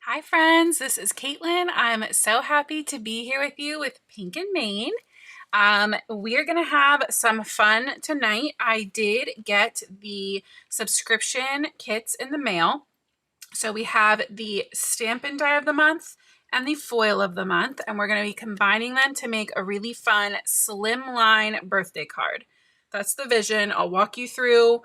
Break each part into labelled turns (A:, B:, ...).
A: Hi friends, this is Caitlin. I'm so happy to be here with you with Pink and Main. We are going to have some fun tonight. I did get the subscription kits in the mail. So we have the Stampin' Die of the Month and the Foil of the Month, and we're going to be combining them to make a really fun Slimline birthday card. That's the vision. I'll walk you through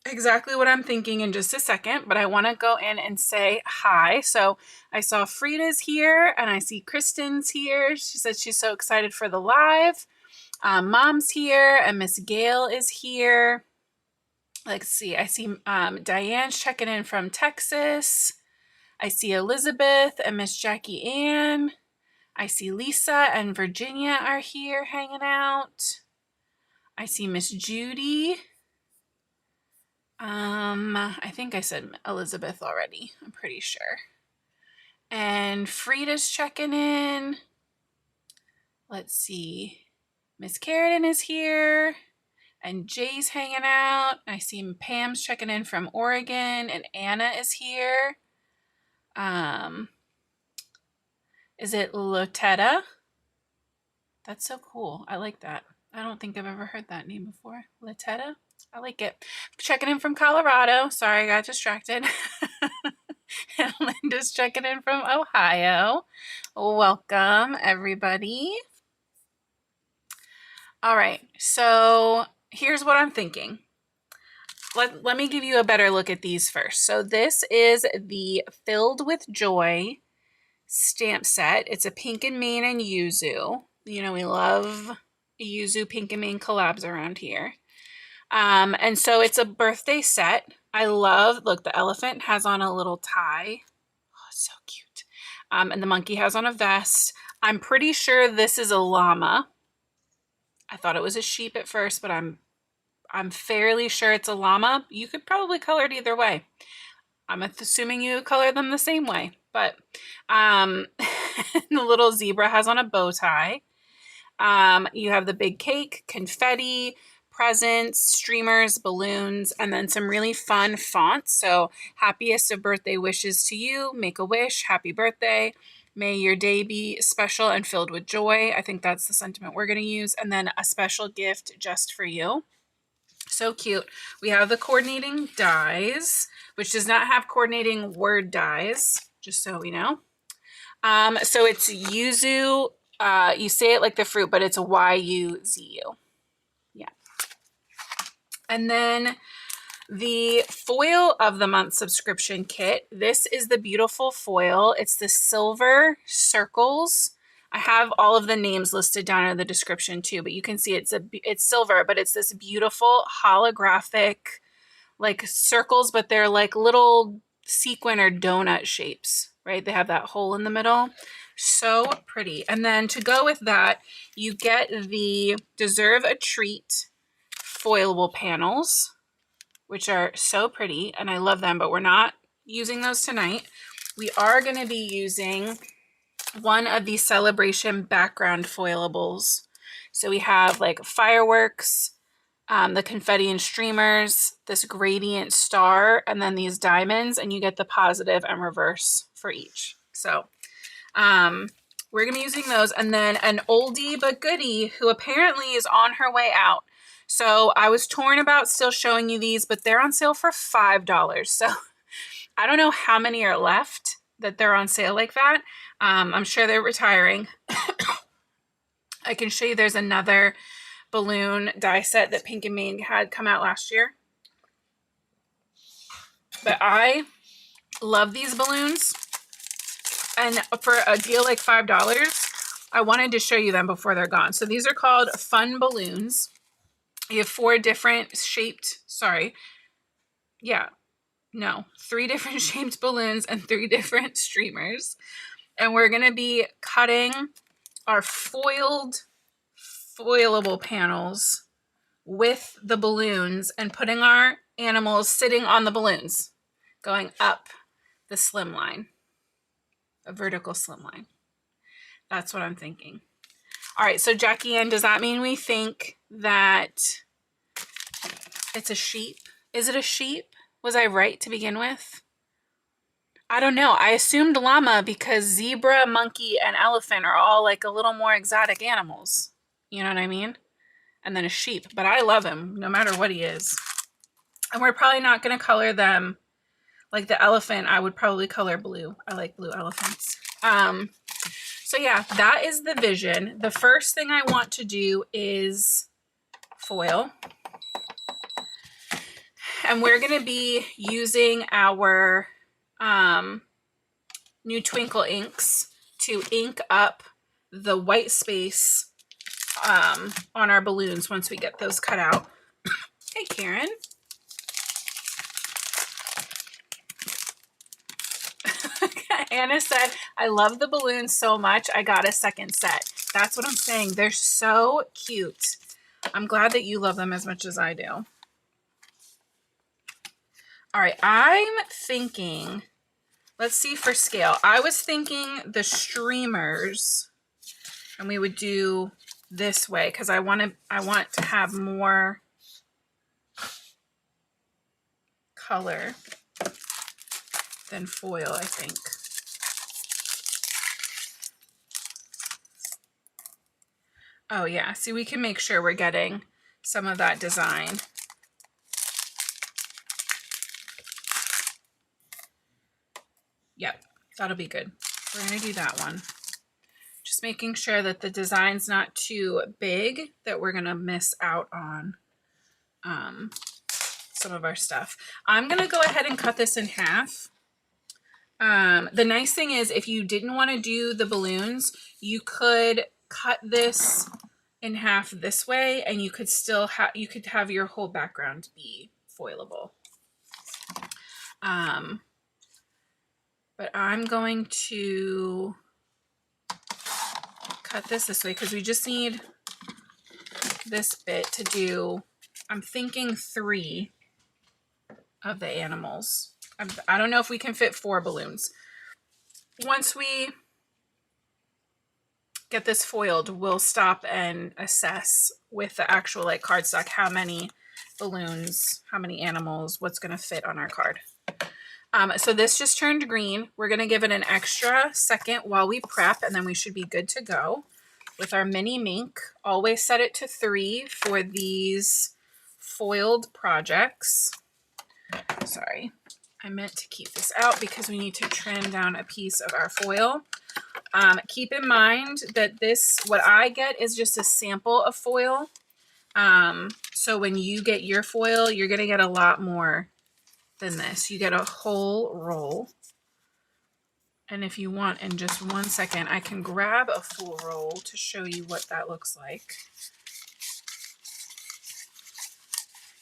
A: exactly what I'm thinking in just a second, but I want to go in and say hi. So I saw Frida's here and I see Kristen's here. She said she's so excited for the live. Mom's here and Miss Gail is here. Let's see. I see Diane's checking in from Texas. I see Elizabeth and Miss Jackie Ann. I see Lisa and Virginia are here hanging out. I see Miss Judy. I think I said Elizabeth already. I'm pretty sure. And Frida's checking in. Let's see. Miss Carradine is here. And Jay's hanging out. I see Pam's checking in from Oregon. And Anna is here. Is it Lotetta? That's so cool. I like that. I don't think I've ever heard that name before. Lotetta? I like it. Checking in from Colorado. Sorry, I got distracted. And Linda's checking in from Ohio. Welcome, everybody. All right, so here's what I'm thinking. Let me give you a better look at these first. So this is the Filled with Joy stamp set. It's a Pink and Main and Yuzu. You know, we love Yuzu Pink and Main collabs around here. And so it's a birthday set. I love, look, the elephant has on a little tie. Oh, so cute. And the monkey has on a vest. I'm pretty sure this is a llama. I thought it was a sheep at first, but I'm fairly sure it's a llama. You could probably color it either way. I'm assuming you color them the same way, but the little zebra has on a bow tie. You have the big cake, confetti, presents, streamers, balloons, and then some really fun fonts. So happiest of birthday wishes to you, make a wish, happy birthday. May your day be special and filled with joy. I think that's the sentiment we're going to use. And then a special gift just for you. So cute. We have the coordinating dies, which does not have coordinating word dies, just so we know. So it's yuzu. You say it like the fruit, but it's a Y-U-Z-U. Yeah. And then the Foil of the Month subscription kit. This is the beautiful foil. It's the silver circles. I have all of the names listed down in the description too, but you can see it's silver, but it's this beautiful holographic like circles, but they're like little sequin or donut shapes, right? They have that hole in the middle. So pretty. And then to go with that, you get the Deserve a Treat foilable panels, which are so pretty, and I love them, but we're not using those tonight. We are going to be using one of these celebration background foilables. So we have like fireworks, the confetti and streamers, this gradient star, and then these diamonds, and you get the positive and reverse for each. So we're going to be using those. And then an oldie but goodie who apparently is on her way out. So I was torn about still showing you these, but they're on sale for $5. So I don't know how many are left that they're on sale like that. I'm sure they're retiring. I can show you there's another balloon die set that Pink and Main had come out last year. But I love these balloons. And for a deal like $5, I wanted to show you them before they're gone. So these are called Fun Balloons. You have 3 different shaped balloons and 3 different streamers. And we're going to be cutting our foilable panels with the balloons and putting our animals sitting on the balloons, going up the slimline, a vertical slimline. That's what I'm thinking. All right, so Jackie Ann, does that mean we think that it's a sheep? Is it a sheep? Was I right to begin with? I don't know. I assumed llama because zebra, monkey, and elephant are all like a little more exotic animals. You know what I mean? And then a sheep. But I love him no matter what he is. And we're probably not going to color them. Like the elephant, I would probably color blue. I like blue elephants. So yeah, that is the vision. The first thing I want to do is foil. And we're going to be using our new Twinkle Inks to ink up the white space on our balloons once we get those cut out. Hey, Karen. Anna said, I love the balloons so much, I got a second set. That's what I'm saying. They're so cute. I'm glad that you love them as much as I do. All right, I'm thinking, let's see for scale. I was thinking the streamers, and we would do this way because I want to have more color than foil, I think. Oh yeah, see, we can make sure we're getting some of that design. Yep, that'll be good. We're gonna do that one. Just making sure that the design's not too big that we're gonna miss out on some of our stuff. I'm gonna go ahead and cut this in half. The nice thing is if you didn't want to do the balloons, you could cut this in half this way and you could still have your whole background be foilable. But I'm going to cut this way because we just need this bit to do, I'm thinking 3 of the animals. I don't know if we can fit 4 balloons. Once we get this foiled, we'll stop and assess with the actual like cardstock how many balloons, how many animals, what's going to fit on our card. So this just turned green. We're going to give it an extra second while we prep, and then we should be good to go with our mini mink. Always set it to 3 for these foiled projects. Sorry, I meant to keep this out because we need to trim down a piece of our foil. Keep in mind that what I get is just a sample of foil. So when you get your foil, you're going to get a lot more than this. You get a whole roll. And if you want, in just 1 second, I can grab a full roll to show you what that looks like.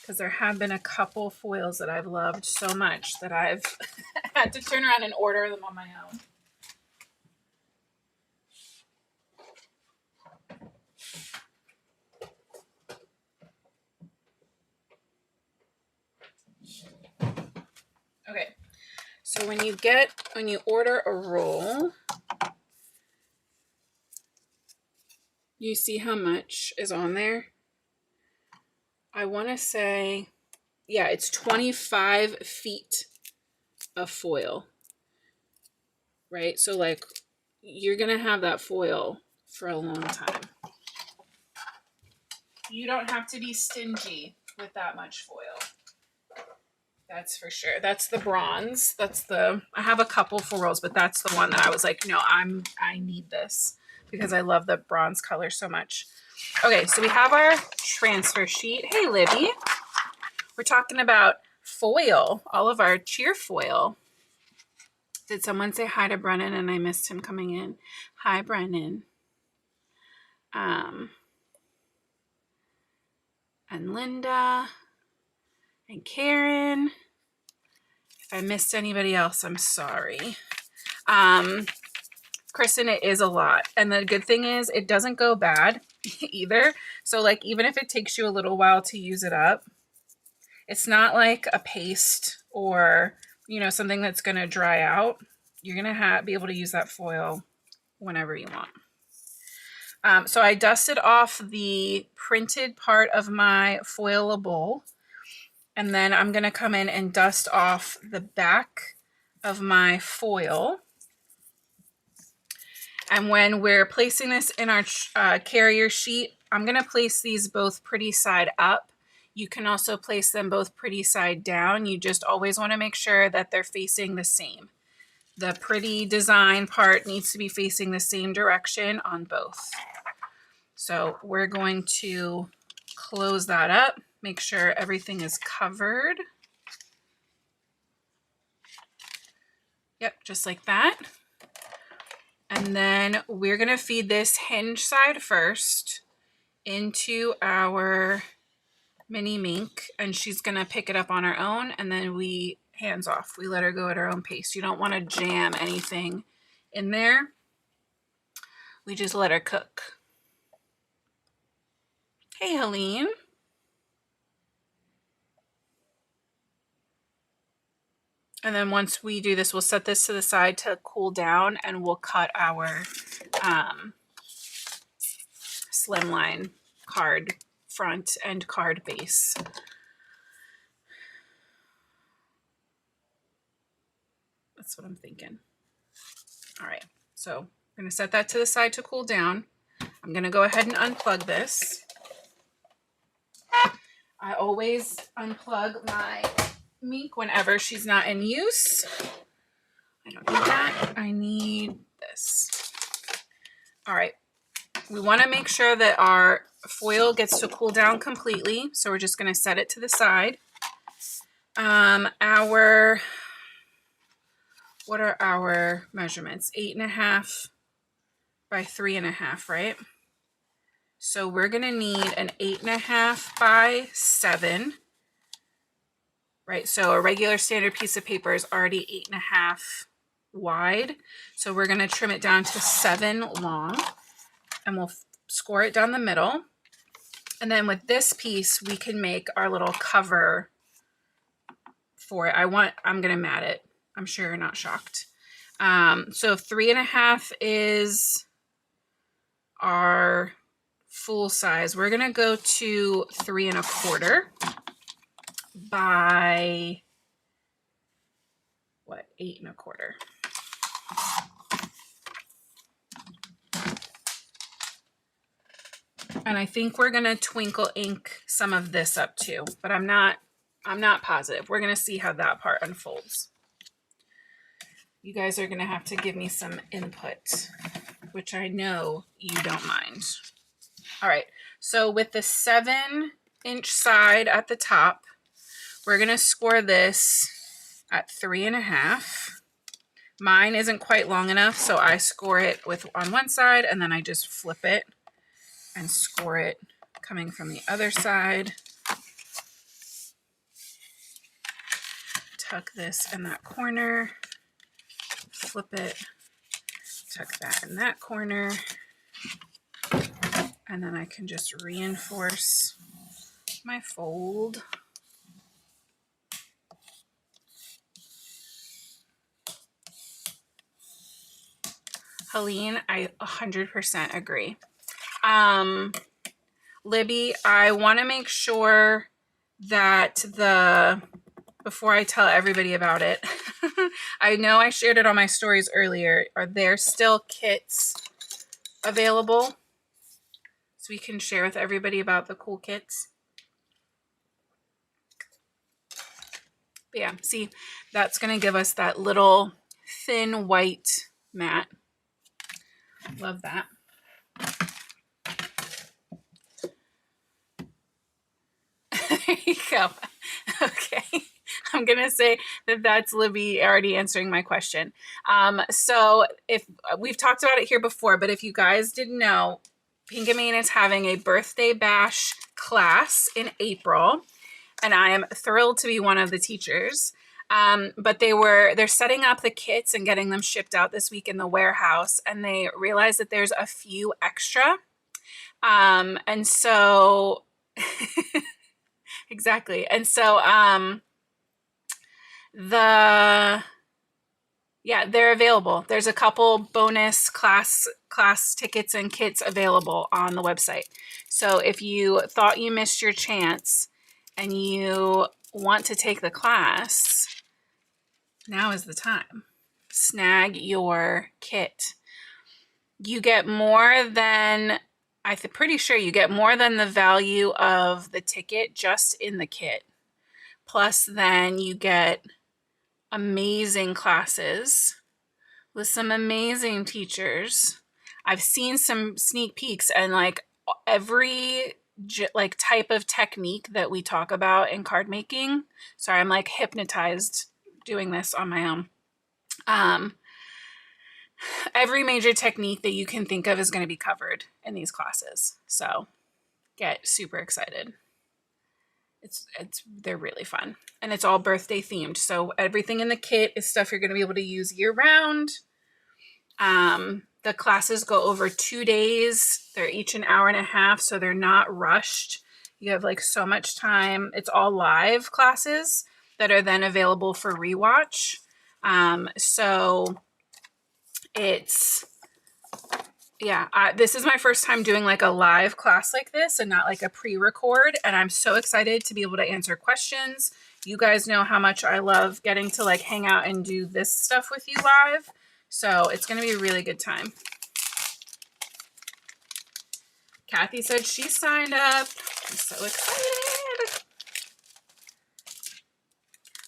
A: Because there have been a couple foils that I've loved so much that I've had to turn around and order them on my own. Okay, so when you order a roll, you see how much is on there? I want to say, yeah, it's 25 feet of foil, right? So like you're going to have that foil for a long time. You don't have to be stingy with that much foil. That's for sure. That's the bronze. I have a couple full rolls, but that's the one that I was like, no, I need this because I love the bronze color so much. Okay, so we have our transfer sheet. Hey, Libby. We're talking about foil, all of our Cheerfoil. Did someone say hi to Brennan and I missed him coming in? Hi, Brennan. And Linda and Karen. If I missed anybody else, I'm sorry. Kristen, it is a lot. And the good thing is it doesn't go bad either. So like, even if it takes you a little while to use it up, it's not like a paste or, you know, something that's going to dry out. You're going to be able to use that foil whenever you want. So I dusted off the printed part of my Foilable, and then I'm going to come in and dust off the back of my foil. And when we're placing this in our carrier sheet, I'm going to place these both pretty side up. You can also place them both pretty side down. You just always want to make sure that they're facing the same. The pretty design part needs to be facing the same direction on both. So we're going to close that up, make sure everything is covered. Yep, just like that. And then we're going to feed this hinge side first into our mini mink, and she's going to pick it up on her own, and then we hands off. We let her go at her own pace. You don't want to jam anything in there. We just let her cook. Hey, Helene. And then once we do this, we'll set this to the side to cool down, and we'll cut our Slimline card front and card base. That's what I'm thinking. All right, so I'm going to set that to the side to cool down. I'm going to go ahead and unplug this. I always unplug my mink whenever she's not in use. I don't need that. I need this. All right. We want to make sure that our foil gets to cool down completely. So we're just going to set it to the side. What are our measurements? 8.5 by 3.5, right? So we're going to need an 8.5 by 7. Right, so a regular standard piece of paper is already 8.5 wide. So we're going to trim it down to 7 long, and we'll score it down the middle. And then with this piece, we can make our little cover for it. I'm going to mat it. I'm sure you're not shocked. So 3.5 is our full size. We're going to go to 3.25. By what, 8.25. And I think we're gonna twinkle ink some of this up too, but I'm not positive. We're gonna see how that part unfolds. You guys are gonna have to give me some input, which I know you don't mind. All right, so with the 7-inch side at the top, we're going to score this at 3.5. Mine isn't quite long enough, so I score it on one side, and then I just flip it and score it coming from the other side. Tuck this in that corner, flip it, tuck that in that corner, and then I can just reinforce my fold. Helene, I 100% agree. Libby, I want to make sure that before I tell everybody about it, I know I shared it on my stories earlier. Are there still kits available? So we can share with everybody about the cool kits. But yeah, see, that's going to give us that little thin white mat. Love that. There you go. Okay. I'm going to say that that's Libby already answering my question. So if we've talked about it here before, but if you guys didn't know, Pink and Main is having a birthday bash class in April, and I am thrilled to be one of the teachers. But they're setting up the kits and getting them shipped out this week in the warehouse, and they realized that there's a few extra. And so exactly. And so they're available. There's a couple bonus class tickets and kits available on the website. So if you thought you missed your chance and you want to take the class, now is the time. Snag your kit. You get more than, pretty sure you get more than the value of the ticket just in the kit. Plus, then you get amazing classes with some amazing teachers. I've seen some sneak peeks, and like every like type of technique that we talk about in card making. Sorry, I'm like hypnotized doing this on my own. Every major technique that you can think of is going to be covered in these classes. So get super excited. They're really fun, and it's all birthday themed. So everything in the kit is stuff you're going to be able to use year round. The classes go over 2 days. They're each an hour and a half, so they're not rushed. You have like so much time. It's all live classes that are then available for rewatch. So it's, yeah, this is my first time doing like a live class like this and not like a pre-record. And I'm so excited to be able to answer questions. You guys know how much I love getting to like hang out and do this stuff with you live. So it's going to be a really good time. Kathy said she signed up. I'm so excited.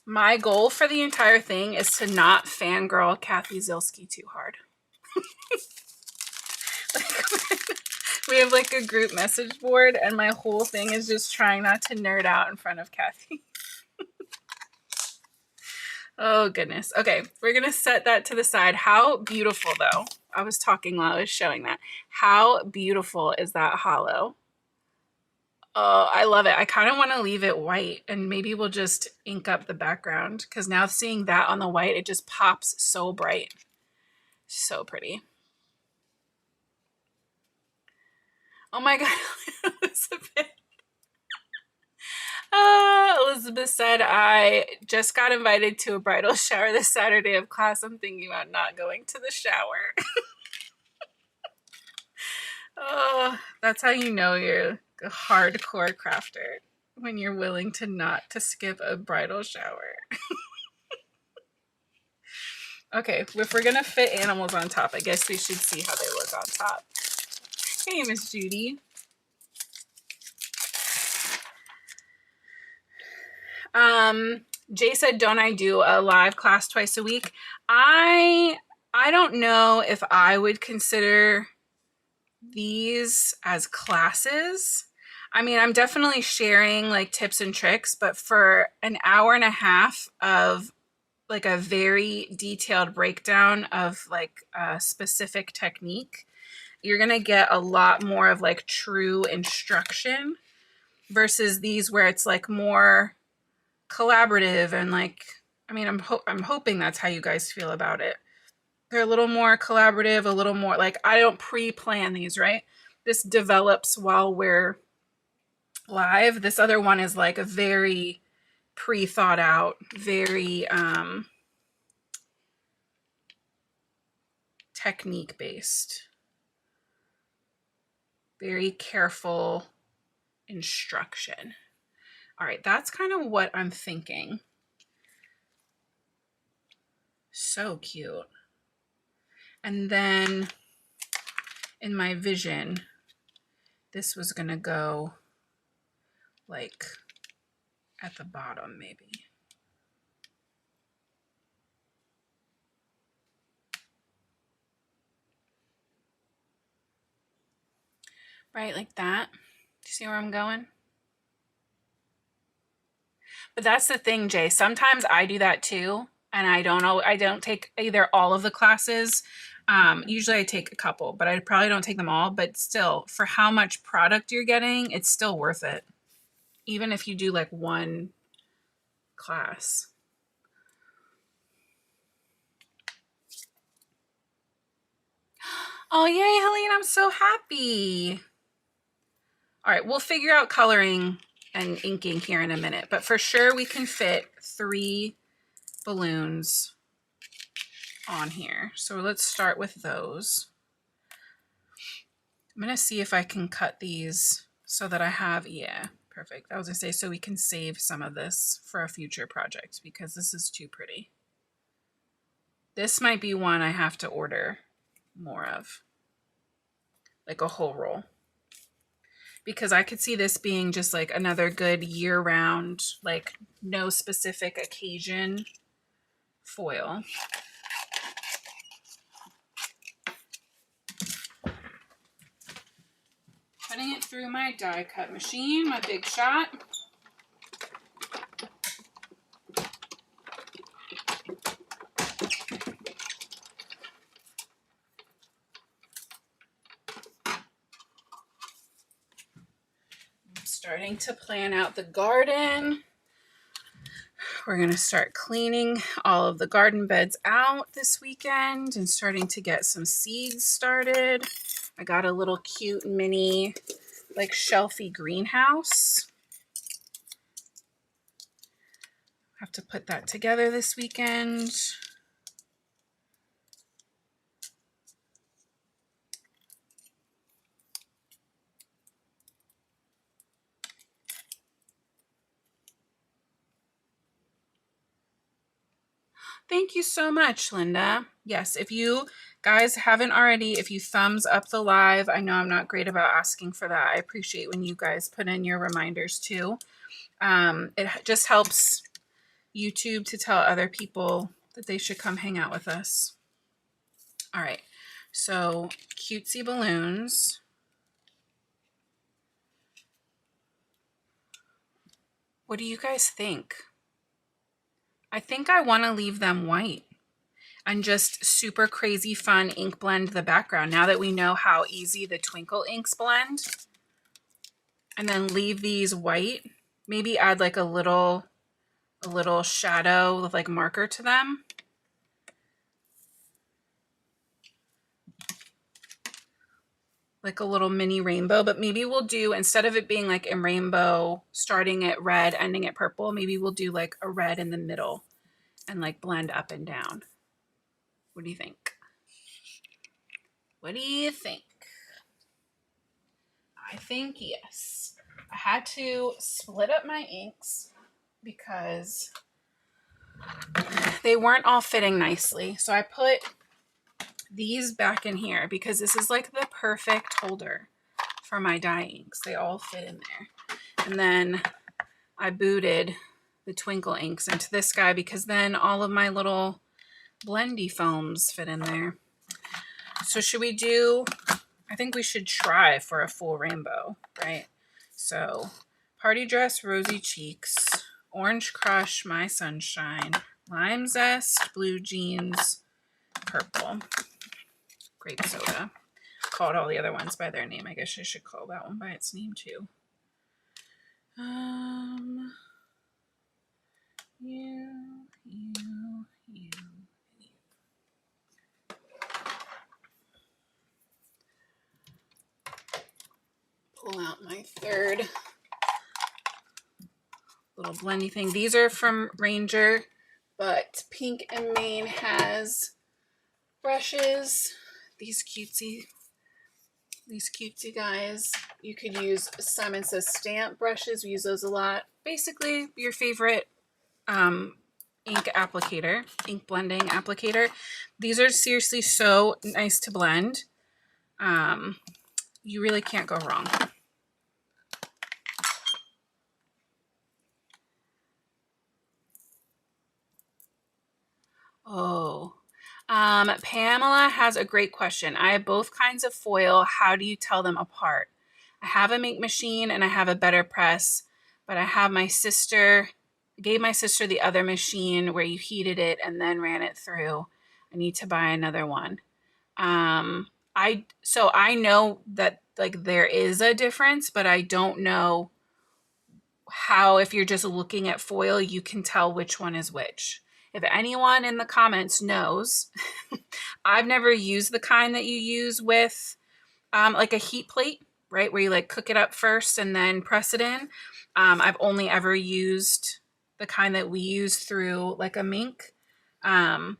A: My goal for the entire thing is to not fangirl Kathy Zilski too hard. We have like a group message board, and my whole thing is just trying not to nerd out in front of Kathy. Oh, goodness. Okay, we're going to set that to the side. How beautiful, though. I was talking while I was showing that. How beautiful is that hollow? Oh, I love it. I kind of want to leave it white, and maybe we'll just ink up the background, because now seeing that on the white, it just pops so bright. So pretty. Oh my God, Elizabeth. Elizabeth said, I just got invited to a bridal shower this Saturday of class. I'm thinking about not going to the shower. Oh, that's how you know you're a hardcore crafter, when you're willing to not to skip a bridal shower. Okay, if we're gonna fit animals on top, I guess we should see how they look on top. Hey, Miss Judy. Jay said, don't I do a live class twice a week? I don't know if I would consider these as classes. I mean, I'm definitely sharing like tips and tricks, but for an hour and a half of like a very detailed breakdown of like a specific technique, you're going to get a lot more of like true instruction versus these where it's like more collaborative and like, I mean, I'm hoping that's how you guys feel about it. They're a little more collaborative, a little more like, I don't pre-plan these, right? This develops while we're live. This other one is like a very pre-thought out, very technique based, very careful instruction. All right, that's kind of what I'm thinking. So cute. And then in my vision, this was gonna go like at the bottom maybe. Right, like that. Do you see where I'm going? But that's the thing, Jay. Sometimes I do that too. And I don't take either all of the classes. Usually I take a couple, but I probably don't take them all. But still, for how much product you're getting, it's still worth it. Even if you do like one class. Oh, yay, Helene, I'm so happy. All right, we'll figure out coloring and inking here in a minute, but for sure we can fit 3 balloons on here. So let's start with those. I'm gonna see if I can cut these so that I have, yeah, perfect. I was gonna say, so we can save some of this for a future project because this is too pretty. This might be one I have to order more of, like a whole roll. Because I could see this being just like another good year-round, like no specific occasion foil. Putting it through my die cut machine, my big shot. I'm starting to plan out the garden. We're going to start cleaning all of the garden beds out this weekend and starting to get some seeds started. I got a little cute mini, like shelfie greenhouse. Have to put that together this weekend. Thank you so much, Linda. Yes, if you guys haven't already, if you thumbs up the live, I know I'm not great about asking for that. I appreciate when you guys put in your reminders too. It just helps YouTube to tell other people that they should come hang out with us. All right, so cutesy balloons. What do you guys think? I think I want to leave them white and just super crazy fun ink blend the background now that we know how easy the Twinkle Inks blend. And then leave these white. Maybe add like a little shadow with like marker to them. Like a little mini rainbow, but maybe we'll do, instead of it being like a rainbow starting at red, ending at purple, maybe we'll do like a red in the middle and like blend up and down. What do you think? What do you think? I think yes. I had to split up my inks because they weren't all fitting nicely. So I put these back in here because this is like the perfect holder for my dye inks. They all fit in there. And then I booted the Twinkle Inks into this guy because then all of my little blendy foams fit in there. So should we do, I think we should try for a full rainbow, right? So Party Dress, Rosy Cheeks, Orange Crush, My Sunshine, Lime Zest, Blue Jeans, Purple, Grape Soda. Called all the other ones by their name. I guess I should call that one by its name too. You. Pull out my third little blendy thing. These are from Ranger, but Pink and Main has brushes. These cutesy guys. You could use Simon Says stamp brushes. We use those a lot. Basically, your favorite ink applicator, ink blending applicator. These are seriously so nice to blend. You really can't go wrong. Oh, Pamela has a great question. I have both kinds of foil. How do you tell them apart? I have a make machine and I have a better press, but I have my sister, gave my sister the other machine where you heated it and then ran it through. I need to buy another one. So I know that like there is a difference, but I don't know how, if you're just looking at foil, you can tell which one is which. If anyone in the comments knows, I've never used the kind that you use with like a heat plate, right? Where you like cook it up first and then press it in. I've only ever used the kind that we use through like a mink. But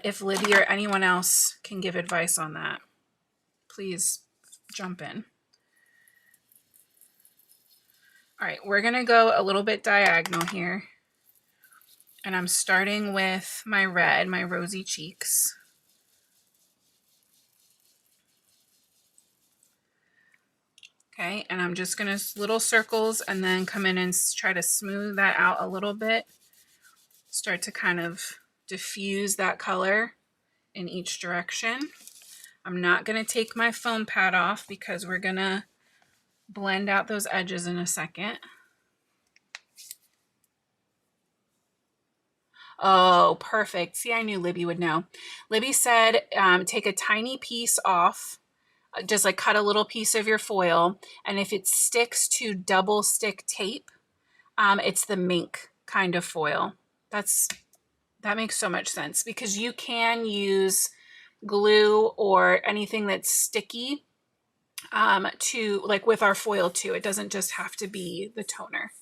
A: if Lydia or anyone else can give advice on that, please jump in. All right, we're gonna go a little bit diagonal here. And I'm starting with my red, my rosy cheeks. Okay, and I'm just going to little circles and then come in and try to smooth that out a little bit. Start to kind of diffuse that color in each direction. I'm not going to take my foam pad off because we're going to blend out those edges in a second. Oh, perfect. See, I knew Libby would know. Libby said take a tiny piece off. Just like cut a little piece of your foil, and if it sticks to double stick tape, it's the mink kind of foil. That makes so much sense, because you can use glue or anything that's sticky to, like with our foil too. It doesn't just have to be the toner.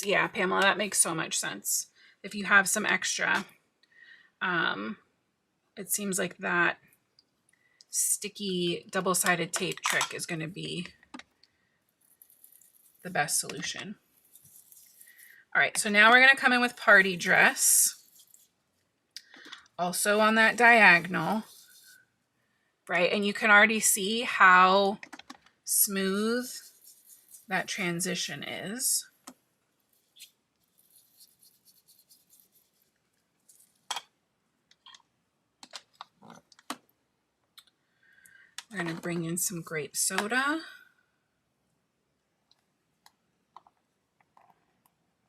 A: Yeah, Pamela, that makes so much sense. If you have some extra, it seems like that sticky double-sided tape trick is going to be the best solution. All right, so now we're going to come in with Party Dress. Also on that diagonal, right? And you can already see how smooth that transition is. We're going to bring in some grape soda.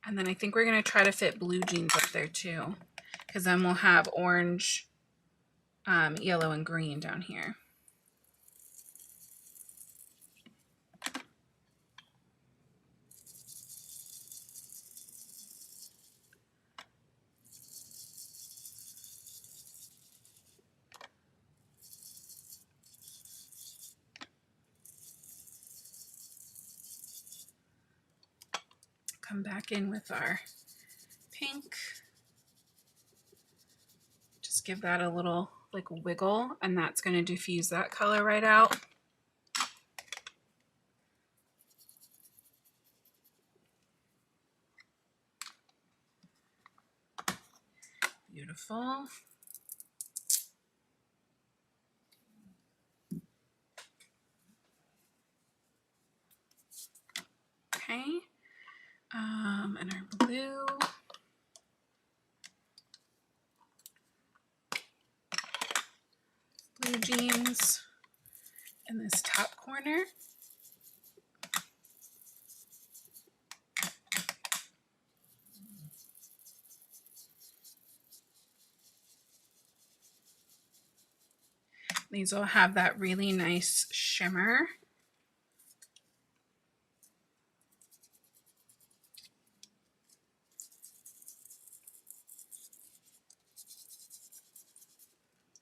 A: And then I think we're going to try to fit blue jeans up there too, because then we'll have orange, yellow, and green down here. Come back in with our pink. Just give that a little like wiggle, and that's going to diffuse that color right out. Beautiful. Okay. And our blue. Blue jeans in this top corner. These will have that really nice shimmer.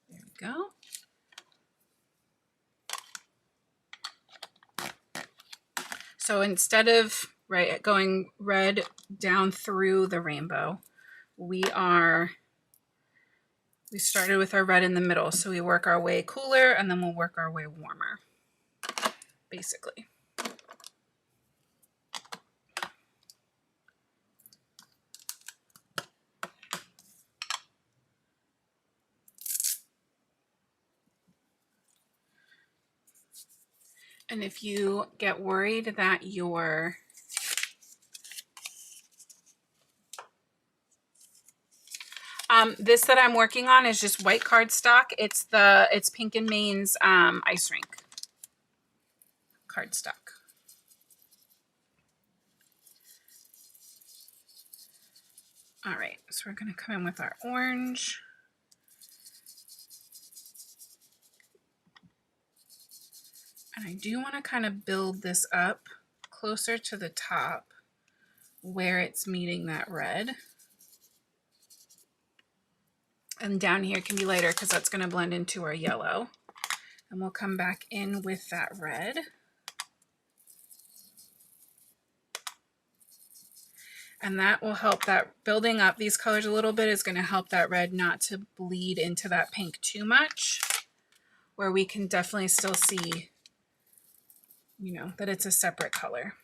A: There we go. So instead of going red down through the rainbow, we started with our red in the middle. So we work our way cooler and then we'll work our way warmer, basically. And if you get worried that your this that I'm working on is just white cardstock. It's Pink and Main's Ice Rink cardstock. All right, so we're going to come in with our orange. And I do want to kind of build this up closer to the top where it's meeting that red. And down here can be lighter because that's going to blend into our yellow. And we'll come back in with that red. And that will help that building up these colors a little bit is going to help that red not to bleed into that pink too much, where we can definitely still see, you know, that it's a separate color.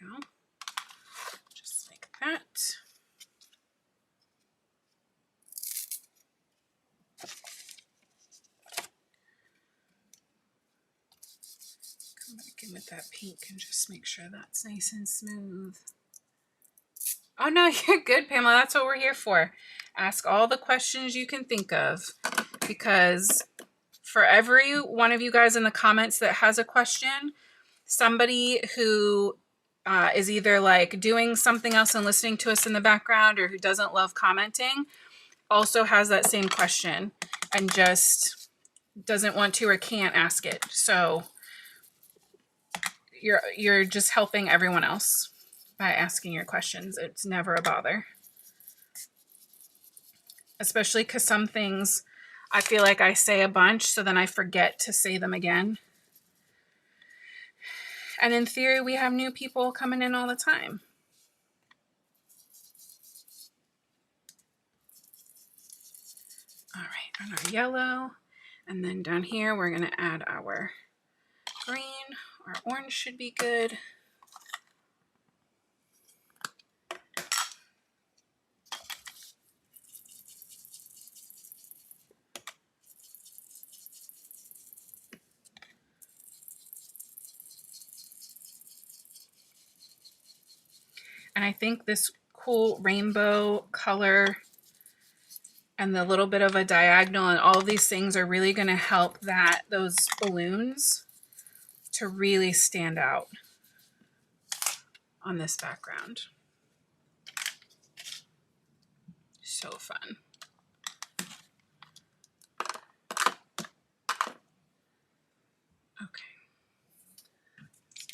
A: go. Just like that. Come back in with that pink and just make sure that's nice and smooth. Oh no, you're good, Pamela. That's what we're here for. Ask all the questions you can think of, because for every one of you guys in the comments that has a question, somebody who is either like doing something else and listening to us in the background, or who doesn't love commenting, also has that same question and just doesn't want to or can't ask it. So you're just helping everyone else by asking your questions. It's never a bother. Especially because some things I feel like I say a bunch, so then I forget to say them again. And in theory, we have new people coming in all the time. All right, on our yellow. And then down here, we're going to add our green. Our orange should be good. And I think this cool rainbow color and the little bit of a diagonal and all of these things are really going to help those balloons to really stand out on this background. So fun. Okay.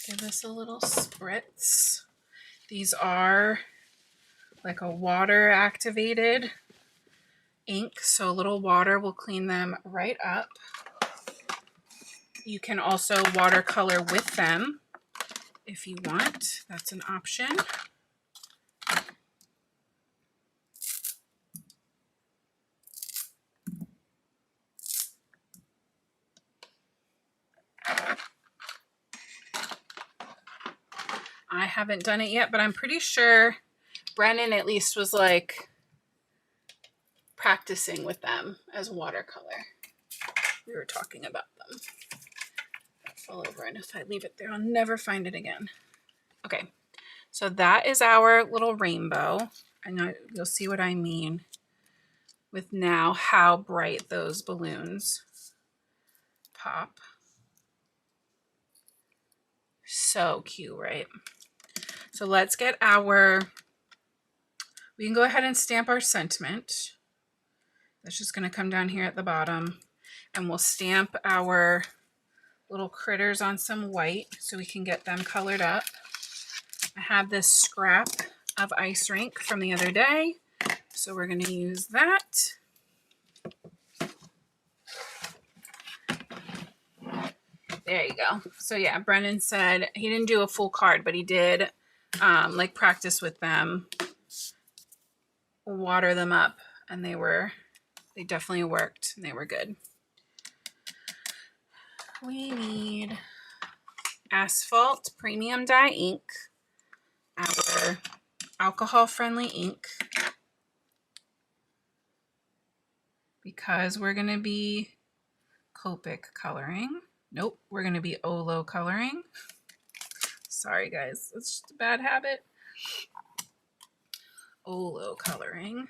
A: Give this a little spritz. These are like a water activated ink, so a little water will clean them right up. You can also watercolor with them if you want. That's an option. I haven't done it yet, but I'm pretty sure Brennan at least was like practicing with them as watercolor. We were talking about them. That fell over, and if I leave it there, I'll never find it again. Okay, so that is our little rainbow. And you'll see what I mean with now how bright those balloons pop. So cute, right? So let's get we can go ahead and stamp our sentiment. That's just going to come down here at the bottom, and we'll stamp our little critters on some white so we can get them colored up. I have this scrap of ice rink from the other day, so we're going to use that. There you go. So yeah, Brennan said he didn't do a full card, but he did like practice with them, water them up, and they definitely worked and they were good. We need Asphalt Premium Dye ink, our alcohol-friendly ink, because we're going to be Copic coloring. Nope, we're going to be Olo coloring. Sorry, guys. It's just a bad habit. Olo coloring.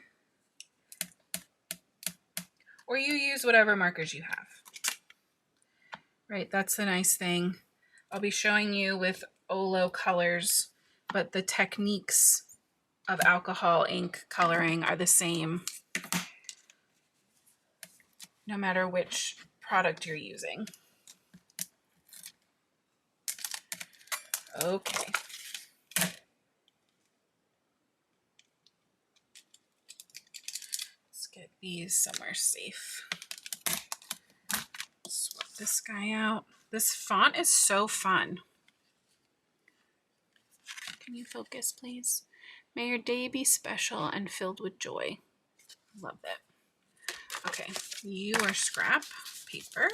A: Or you use whatever markers you have. Right, that's the nice thing. I'll be showing you with Olo colors, but the techniques of alcohol ink coloring are the same no matter which product you're using. Okay. Let's get these somewhere safe. Swap this guy out. This font is so fun. Can you focus, please? May your day be special and filled with joy. Love that. Okay, you are scrap paper.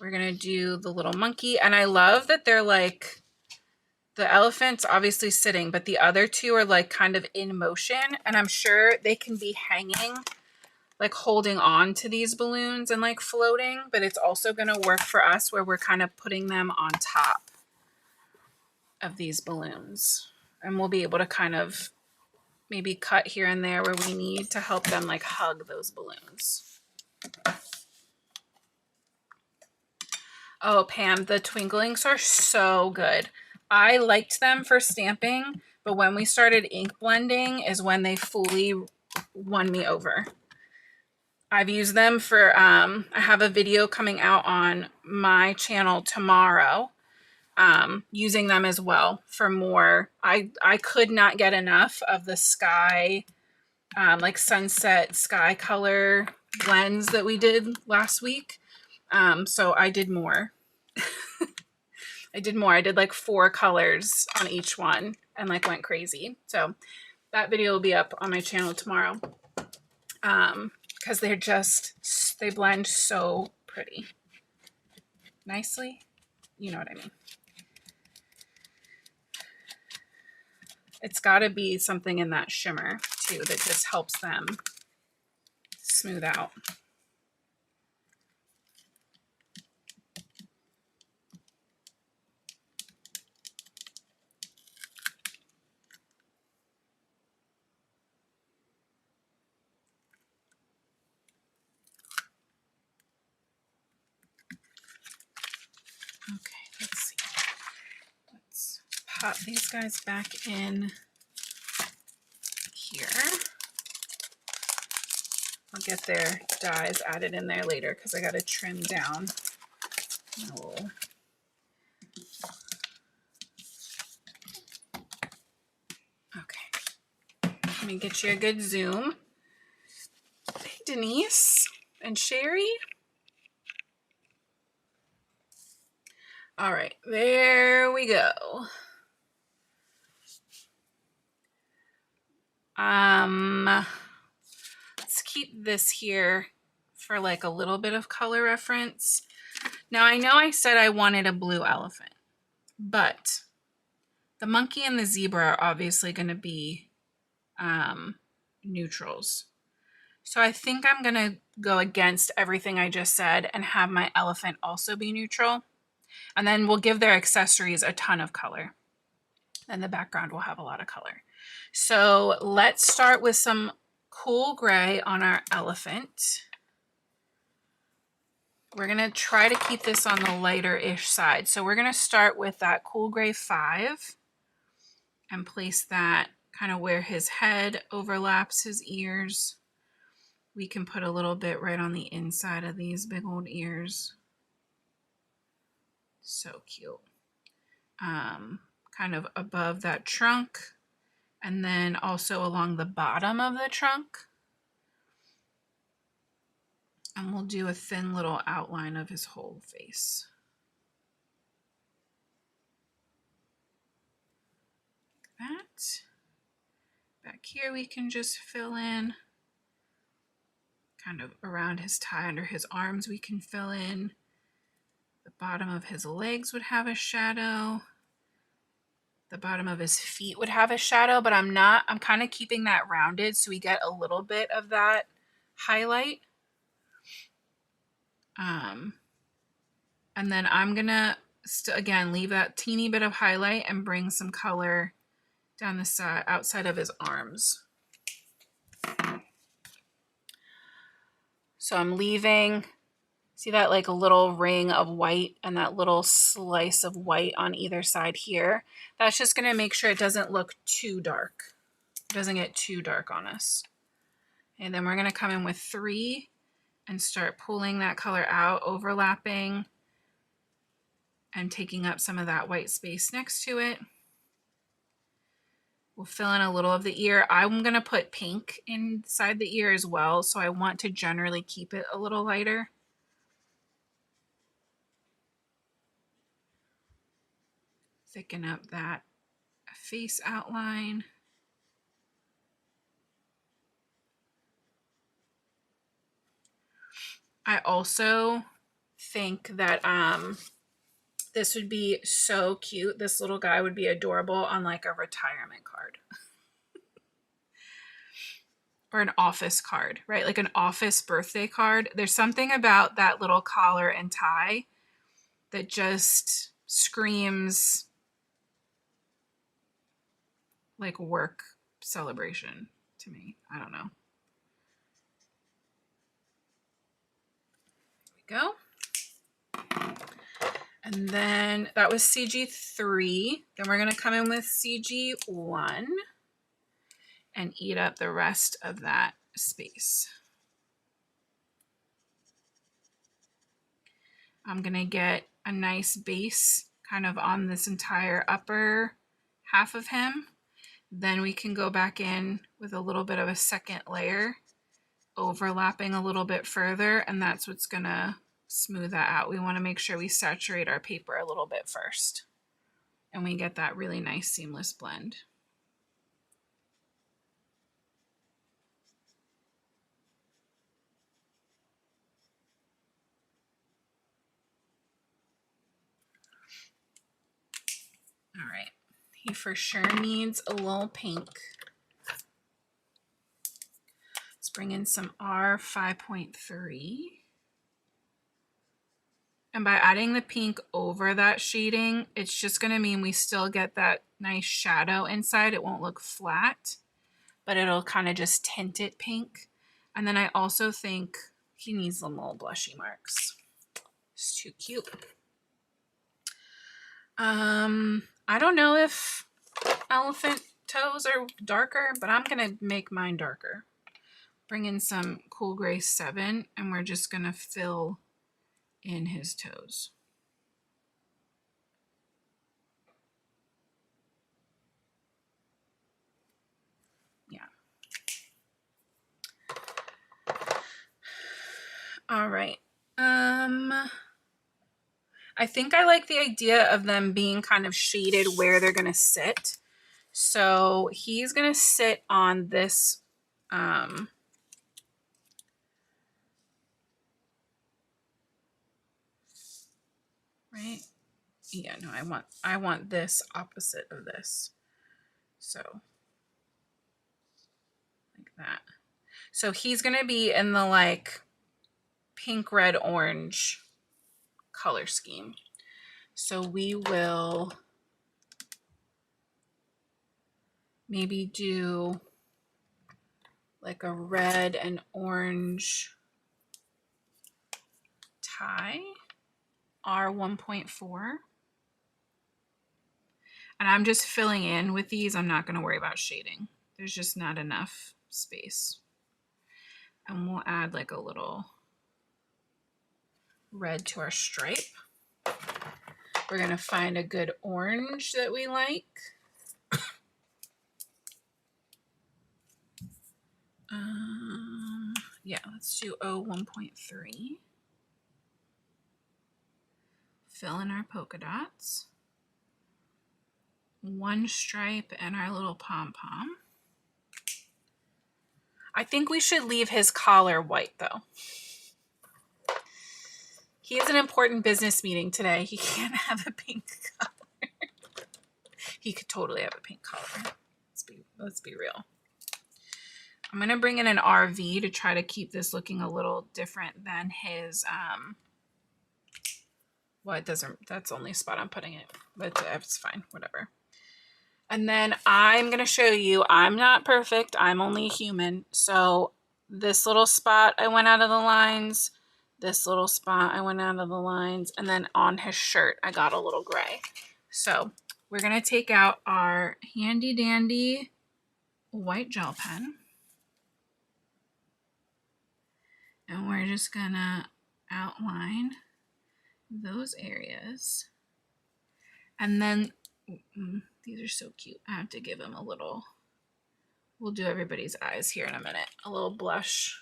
A: We're gonna do the little monkey, and I love that they're like, the elephant's obviously sitting, but the other two are like kind of in motion, and I'm sure they can be hanging, like holding on to these balloons and like floating, but it's also gonna work for us where we're kind of putting them on top of these balloons. And we'll be able to kind of maybe cut here and there where we need to help them like hug those balloons. Oh, Pam, the Twinkle Inks are so good. I liked them for stamping, but when we started ink blending is when they fully won me over. I've used them for, I have a video coming out on my channel tomorrow, using them as well for more. I could not get enough of the sky, like sunset sky color blends that we did last week. So I did more. I did like 4 colors on each one and like went crazy. So that video will be up on my channel tomorrow. Because they blend so pretty. Nicely. You know what I mean. It's gotta be something in that shimmer too that just helps them smooth out. Okay, let's see. Let's pop these guys back in here. I'll get their dies added in there later because I got to trim down. Oh. Okay, let me get you a good zoom. Hey, Denise and Sherry. All right, there we go. Let's keep this here for like a little bit of color reference. Now I know I said I wanted a blue elephant, but the monkey and the zebra are obviously going to be neutrals. So I think I'm going to go against everything I just said and have my elephant also be neutral. And then we'll give their accessories a ton of color. And the background will have a lot of color. So let's start with some cool gray on our elephant. We're going to try to keep this on the lighter-ish side. So we're going to start with that cool gray 5 and place that kind of where his head overlaps his ears. We can put a little bit right on the inside of these big old ears. So cute. Kind of above that trunk, and then also along the bottom of the trunk. And we'll do a thin little outline of his whole face. Like that. Back here we can just fill in. Kind of around his tie, under his arms we can fill in. The bottom of his legs would have a shadow. The bottom of his feet would have a shadow, but I'm kind of keeping that rounded so we get a little bit of that highlight. And then I'm gonna again leave that teeny bit of highlight and bring some color down the side, outside of his arms. So I'm leaving, see that like a little ring of white and that little slice of white on either side here. That's just gonna make sure it doesn't look too dark. It doesn't get too dark on us. And then we're gonna come in with 3 and start pulling that color out, overlapping and taking up some of that white space next to it. We'll fill in a little of the ear. I'm gonna put pink inside the ear as well, so I want to generally keep it a little lighter. Thicken up that face outline. I also think that this would be so cute. This little guy would be adorable on like a retirement card. Or an office card, right? Like an office birthday card. There's something about that little collar and tie that just screams like work celebration to me. I don't know. There we go. And then that was CG3. Then we're going to come in with CG1 and eat up the rest of that space. I'm going to get a nice base kind of on this entire upper half of him. Then we can go back in with a little bit of a second layer, overlapping a little bit further, and that's what's going to smooth that out. We want to make sure we saturate our paper a little bit first, and we get that really nice seamless blend. All right, he for sure needs a little pink. Let's bring in some R5.3. And by adding the pink over that shading, it's just going to mean we still get that nice shadow inside. It won't look flat, but it'll kind of just tint it pink. And then I also think he needs some little blushy marks. It's too cute. I don't know if elephant toes are darker, but I'm going to make mine darker. Bring in some Cool Gray 7, and we're just going to fill in his toes. Yeah. All right. I think I like the idea of them being kind of shaded where they're going to sit. So he's going to sit on this, right? Yeah, no, I want this opposite of this. So like that. So he's going to be in the like pink, red, orange color scheme. So we will maybe do like a red and orange tie, R1.4. And I'm just filling in with these. I'm not going to worry about shading. There's just not enough space. And we'll add like a little red to our stripe. We're going to find a good orange that we like. Yeah, let's do O1.3. Fill in our polka dots. One stripe and our little pom-pom. I think we should leave his collar white though. He has an important business meeting today. He can't have a pink collar. He could totally have a pink collar. Let's be real. I'm going to bring in an RV to try to keep this looking a little different than his, well, it doesn't, that's the only spot I'm putting it, but it's fine, whatever. And then I'm going to show you, I'm not perfect. I'm only human. So this little spot, I went out of the lines. This little spot, I went out of the lines. And then on his shirt, I got a little gray. So we're going to take out our handy dandy white gel pen. And we're just going to outline those areas. And then these are so cute. I have to give them a little, we'll do everybody's eyes here in a minute. A little blush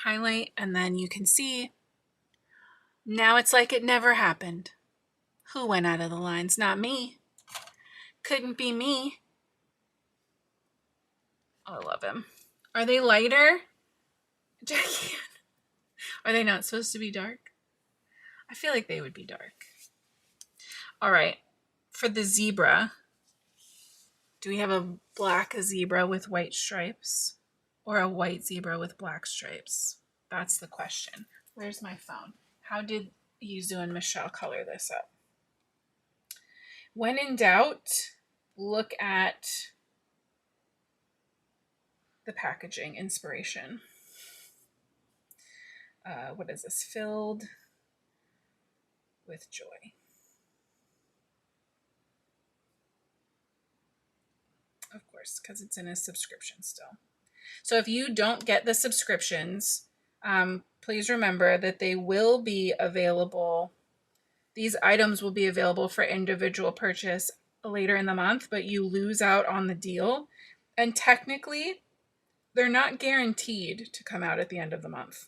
A: highlight, and then you can see now it's like it never happened. Who went out of the lines? Not me. Couldn't be me. Oh, I love him. Are they lighter? Jackie, are they not supposed to be dark? feel like they would be dark. All right, for the zebra, do we have a black zebra with white stripes or a white zebra with black stripes? That's the question. Where's my phone? How did Yuzu and Michelle color this up? When in doubt, look at the packaging inspiration. What is this? Filled with joy. Of course, because it's in a subscription still. So if you don't get the subscriptions, please remember that they will be available. These items will be available for individual purchase later in the month, but you lose out on the deal. And technically, they're not guaranteed to come out at the end of the month.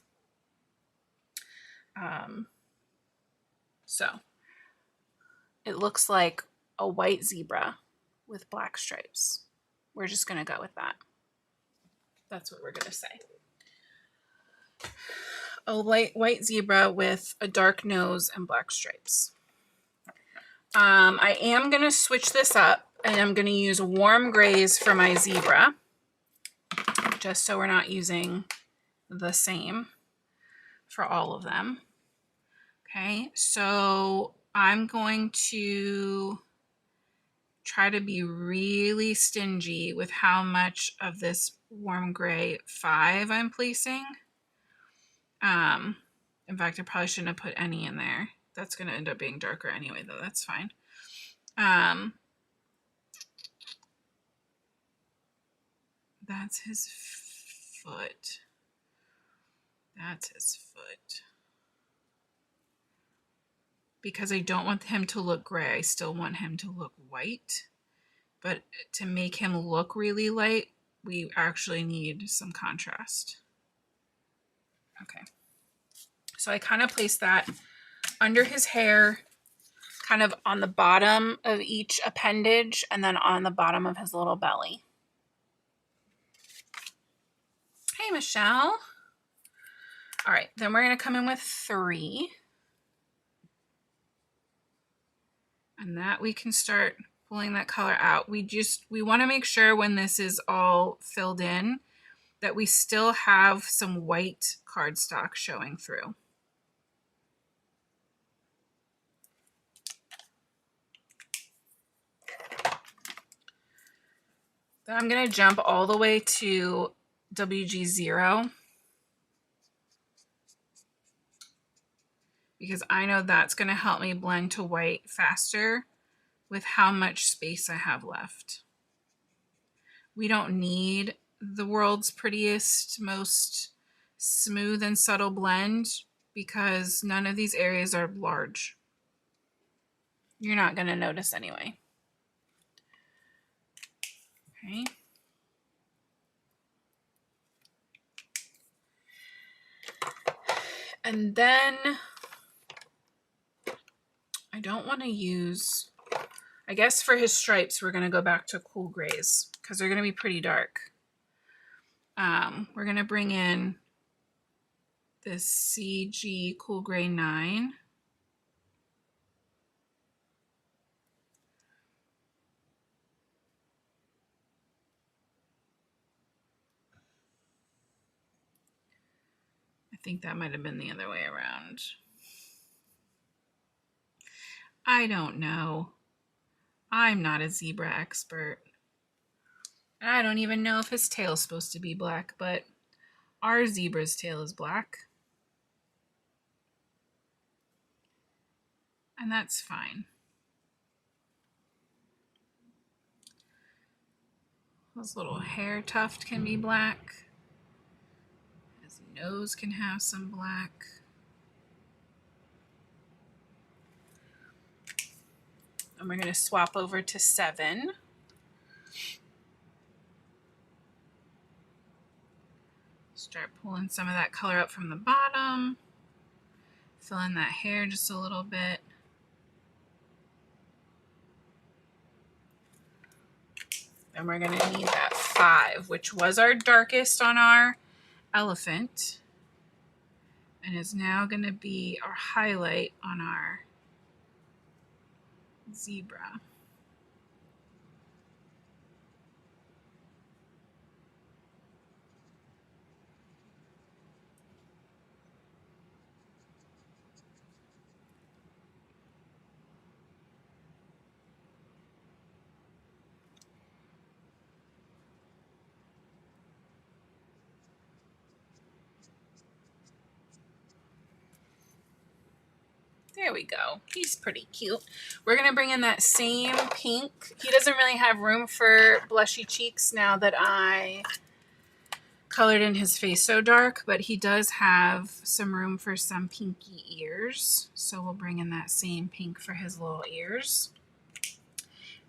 A: So it looks like a white zebra with black stripes. We're just going to go with that. That's what we're going to say. A white zebra with a dark nose and black stripes. I am going to switch this up, and I'm going to use warm grays for my zebra, just so we're not using the same for all of them. Okay, so I'm going to try to be really stingy with how much of this warm gray 5 I'm placing. In fact, I probably shouldn't have put any in there. That's going to end up being darker anyway, though. That's fine. That's his foot. That's his foot. Because I don't want him to look gray, I still want him to look white. But to make him look really light, we actually need some contrast. Okay. So I kind of placed that under his hair, kind of on the bottom of each appendage, and then on the bottom of his little belly. Hey, Michelle. All right, then we're going to come in with 3. And that we can start pulling that color out. We want to make sure when this is all filled in that we still have some white cardstock showing through. Then I'm going to jump all the way to WG0 because I know that's going to help me blend to white faster with how much space I have left. We don't need the world's prettiest, most smooth and subtle blend because none of these areas are large. You're not going to notice anyway. Okay. And then I don't want to use, I guess for his stripes, we're going to go back to cool grays because they're going to be pretty dark. We're going to bring in this CG Cool Gray 9. I think that might have been the other way around. I don't know. I'm not a zebra expert. I don't even know if his tail's supposed to be black, but our zebra's tail is black. And that's fine. His little hair tuft can be black. His nose can have some black. And we're going to swap over to 7. Start pulling some of that color up from the bottom. Fill in that hair just a little bit. And we're going to need that 5, which was our darkest on our elephant. and is now going to be our highlight on our zebra. There we go. He's pretty cute. We're going to bring in that same pink. He doesn't really have room for blushy cheeks now that I colored in his face so dark, but he does have some room for some pinky ears. So we'll bring in that same pink for his little ears.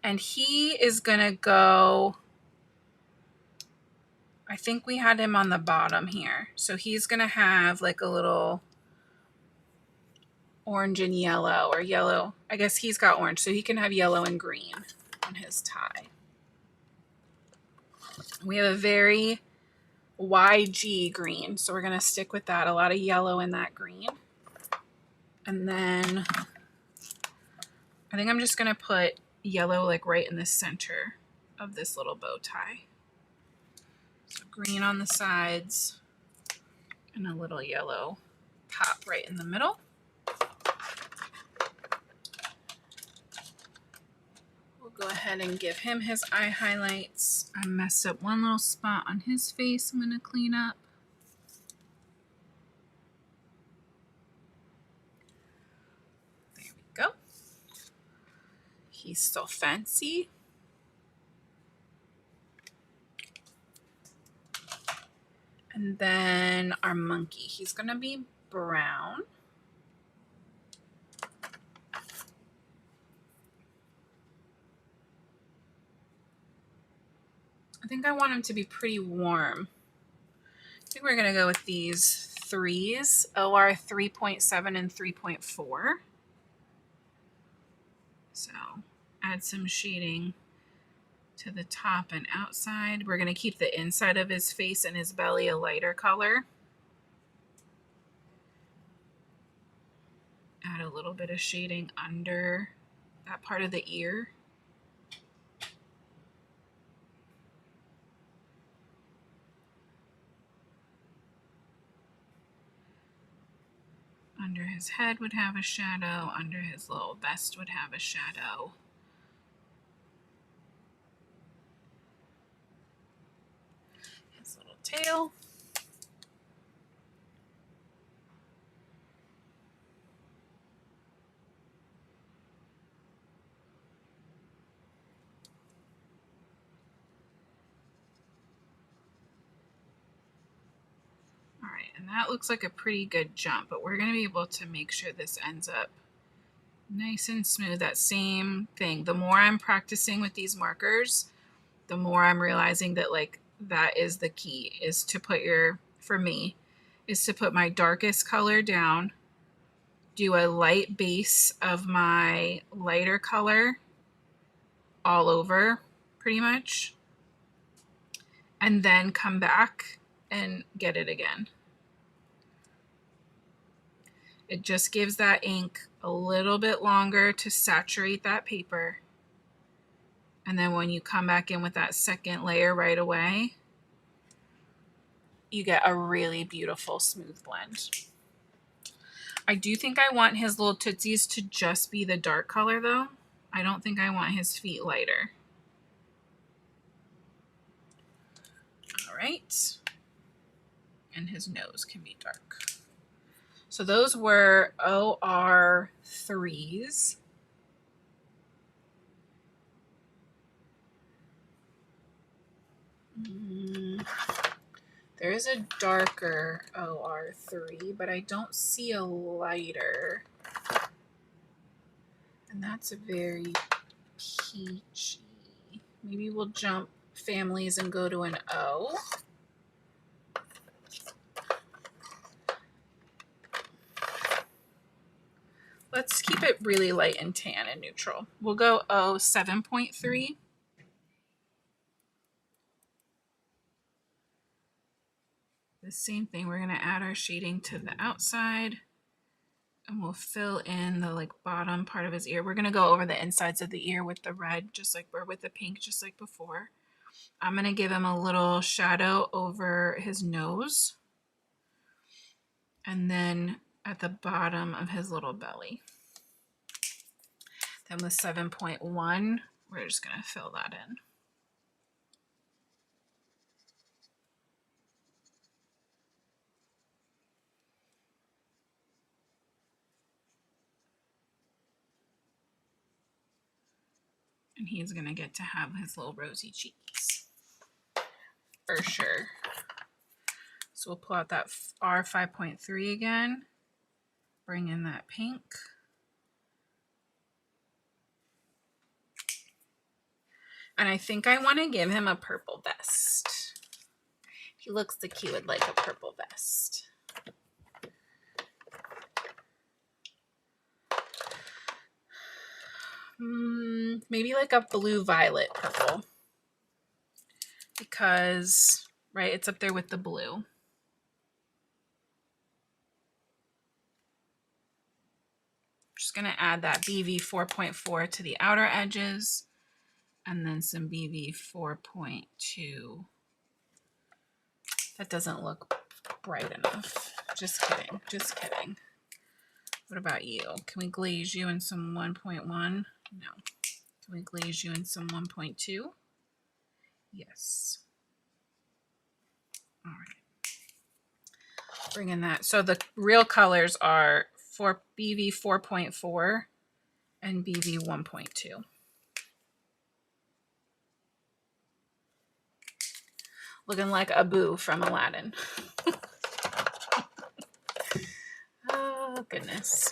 A: And he is going to go, I think we had him on the bottom here. So he's going to have like a little orange and yellow, or yellow. I guess he's got orange, so he can have yellow and green on his tie. We have a very YG green, so we're going to stick with that. A lot of yellow in that green. And then I think I'm just going to put yellow like right in the center of this little bow tie. So green on the sides and a little yellow pop right in the middle. Go ahead and give him his eye highlights. I messed up one little spot on his face I'm going to clean up. There we go. He's so fancy. And then our monkey. He's going to be brown. I think I want him to be pretty warm. I think we're going to go with these 3s, OR 3.7 and 3.4. So add some shading to the top and outside. We're going to keep the inside of his face and his belly a lighter color. Add a little bit of shading under that part of the ear. Under his head would have a shadow. Under his little vest would have a shadow. His little tail. And that looks like a pretty good jump, but we're going to be able to make sure this ends up nice and smooth. That same thing. The more I'm practicing with these markers, the more I'm realizing that like that is the key, is to put for me, is to put my darkest color down, do a light base of my lighter color all over pretty much, and then come back and get it again. It just gives that ink a little bit longer to saturate that paper. And then when you come back in with that second layer right away, you get a really beautiful smooth blend. I do think I want his little tootsies to just be the dark color though. I don't think I want his feet lighter. All right. And his nose can be dark. So those were OR 3s. There is a darker OR 3, but I don't see a lighter. And that's a very peachy. Maybe we'll jump families and go to an O. Let's keep it really light and tan and neutral. We'll go O 7.3. the same thing. We're going to add our shading to the outside, and we'll fill in the like bottom part of his ear. We're going to go over the insides of the ear with the red, just like we're with the pink, just like before. I'm going to give him a little shadow over his nose, and then at the bottom of his little belly. Then with 7.1, we're just going to fill that in. And he's going to get to have his little rosy cheeks for sure. So we'll pull out that R5.3 again, bring in that pink. And I think I want to give him a purple vest. He looks like he would like a purple vest. Maybe like a blue violet purple, because right, it's up there with the blue. Just going to add that BV 4.4 to the outer edges, and then some BV 4.2. That doesn't look bright enough. Just kidding. Just kidding. What about you? Can we glaze you in some 1.1? No. Can we glaze you in some 1.2? Yes. All right. Bring in that. So the real colors are BV 4.4 and BV 1.2. Looking like Abu from Aladdin. Oh, goodness.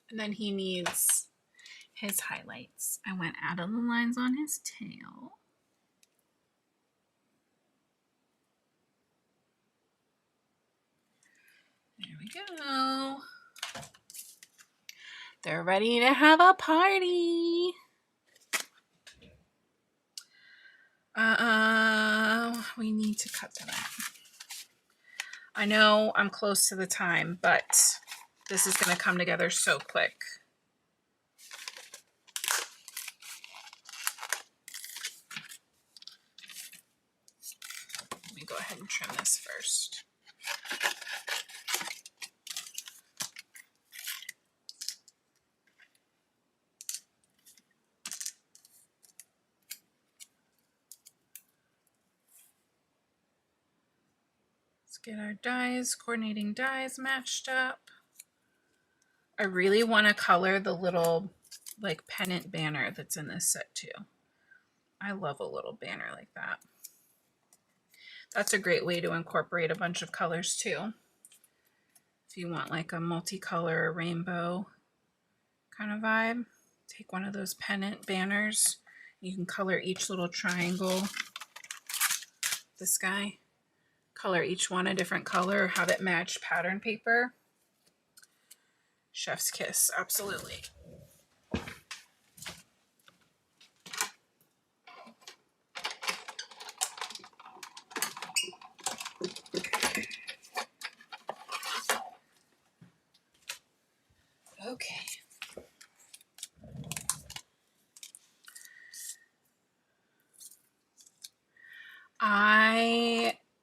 A: And then he needs his highlights. I went out of the lines on his tail. There we go. They're ready to have a party. We need to cut them out. I know I'm close to the time, but this is going to come together so quick. Let me go ahead and trim this first. Get our dies, coordinating dies matched up. I really want to color the little like pennant banner that's in this set too. I love a little banner like that. That's a great way to incorporate a bunch of colors too. If you want like a multicolor rainbow kind of vibe, take one of those pennant banners. You can color each little triangle. This guy. Color each one a different color, have it match pattern paper. Chef's kiss, absolutely. Okay.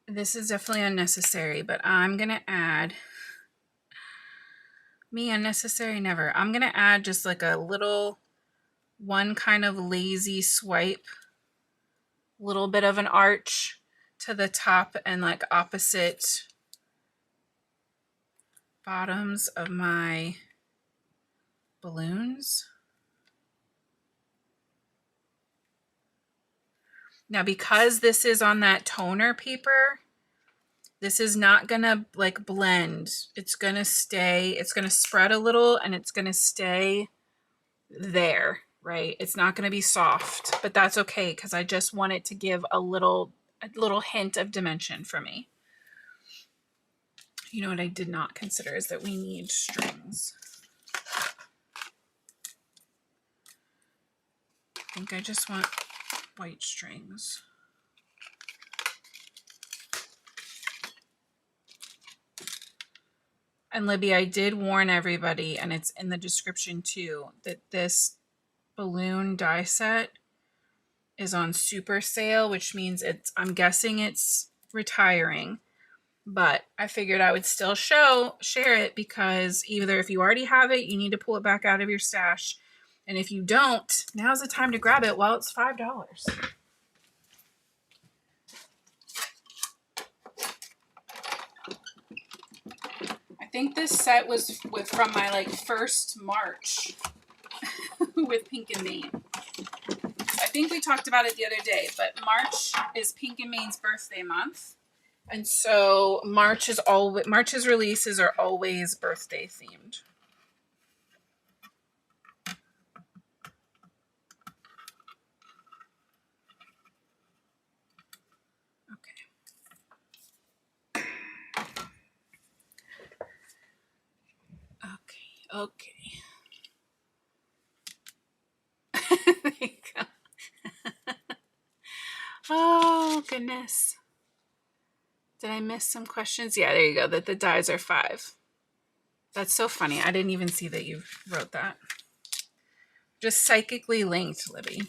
A: This is definitely unnecessary, but I'm going to add, me unnecessary never. I'm going to add just like a little, one kind of lazy swipe, little bit of an arch to the top and like opposite bottoms of my balloons. Now, because this is on that toner paper, this is not gonna like blend. It's gonna stay, it's gonna spread a little and it's gonna stay there, right? It's not gonna be soft, but that's okay because I just want it to give a little hint of dimension for me. You know what I did not consider is that we need strings. I think I just want white strings. And Libby, I did warn everybody, and it's in the description too, that this balloon die set is on super sale, which means I'm guessing it's retiring. But I figured I would still share it, because either if you already have it, you need to pull it back out of your stash. And if you don't, now's the time to grab it while it's $5. I think this set was from my first March with Pink and Main. I think we talked about it the other day, but March is Pink and Main's birthday month. And so March's releases are always birthday themed. Okay. There you go. Oh, goodness. Did I miss some questions? Yeah, there you go. That the dies are 5. That's so funny. I didn't even see that you wrote that. Just psychically linked, Libby.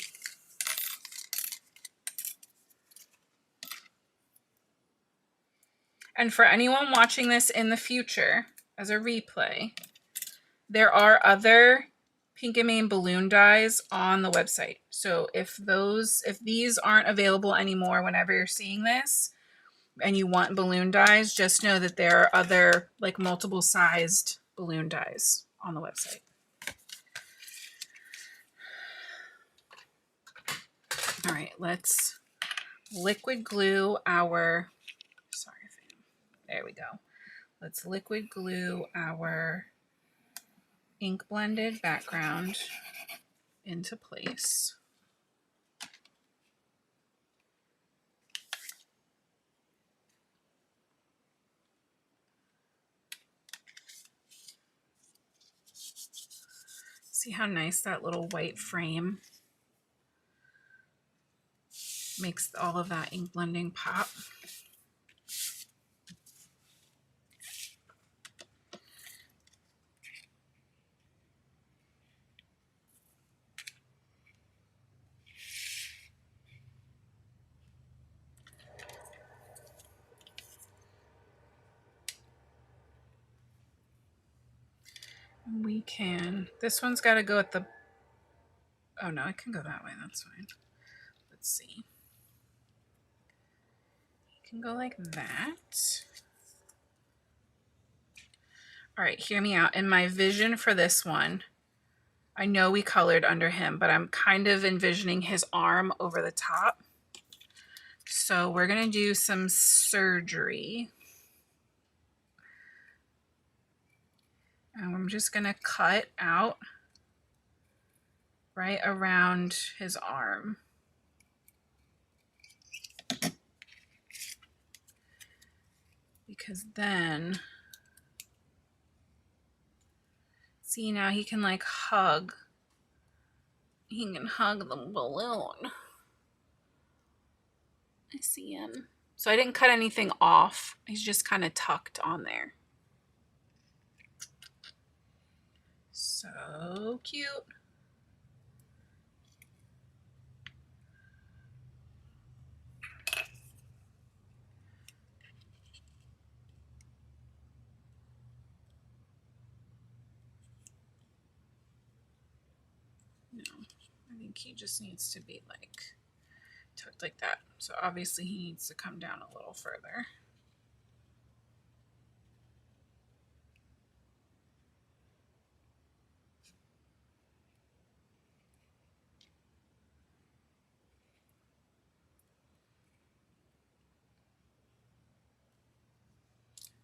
A: And for anyone watching this in the future as a replay, there are other Pink and Main balloon dies on the website. So if these aren't available anymore whenever you're seeing this and you want balloon dies, just know that there are other multiple sized balloon dies on the website. All right, let's liquid glue our, there we go. Let's liquid glue our ink blended background into place. See how nice that little white frame makes all of that ink blending pop. We can, this one's got to go at the, oh no, it can go that way, that's fine. Let's see. You can go like that. All right, hear me out. In my vision for this one, I know we colored under him, but I'm kind of envisioning his arm over the top. So we're going to do some surgery. And I'm just going to cut out right around his arm. Because then, see, now he can hug. He can hug the balloon. I see him. So I didn't cut anything off. He's just kind of tucked on there. So cute. No, I think he just needs to be tucked like that. So obviously he needs to come down a little further.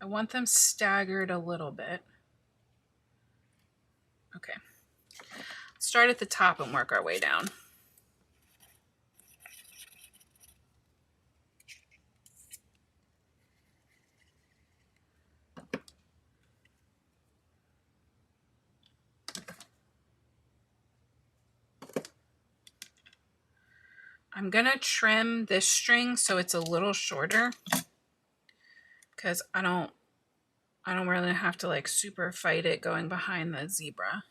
A: I want them staggered a little bit. Okay. Start at the top and work our way down. I'm going to trim this string so it's a little shorter, because I don't I don't really have to like super fight it going behind the zebra.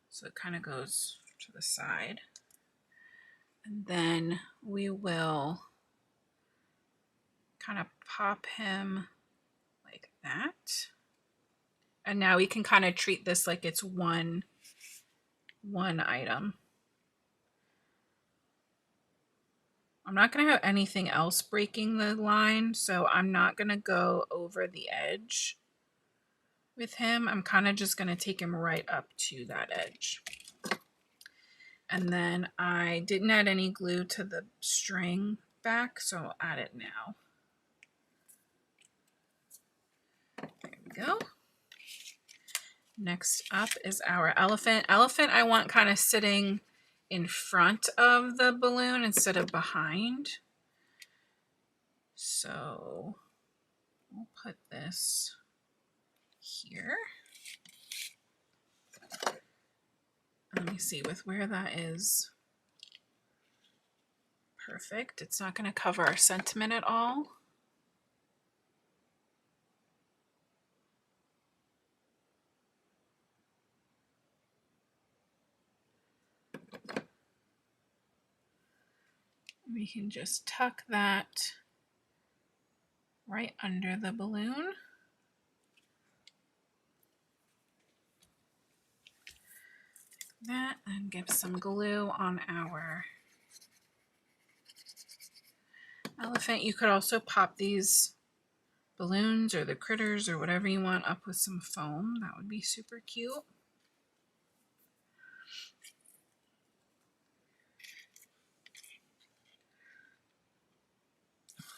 A: So it kind of goes to the side. And then we will kind of pop him like that. And now we can kind of treat this like it's one item. I'm not going to have anything else breaking the line, so I'm not going to go over the edge with him. I'm kind of just going to take him right up to that edge. And then I didn't add any glue to the string back, so I'll add it now. There we go. Next up is our elephant. Elephant I want kind of sitting in front of the balloon instead of behind. So we'll put this here. Let me see with where that is. Perfect. It's not going to cover our sentiment at all. We can just tuck that right under the balloon. That and give some glue on our elephant. You could also pop these balloons or the critters or whatever you want up with some foam. That would be super cute.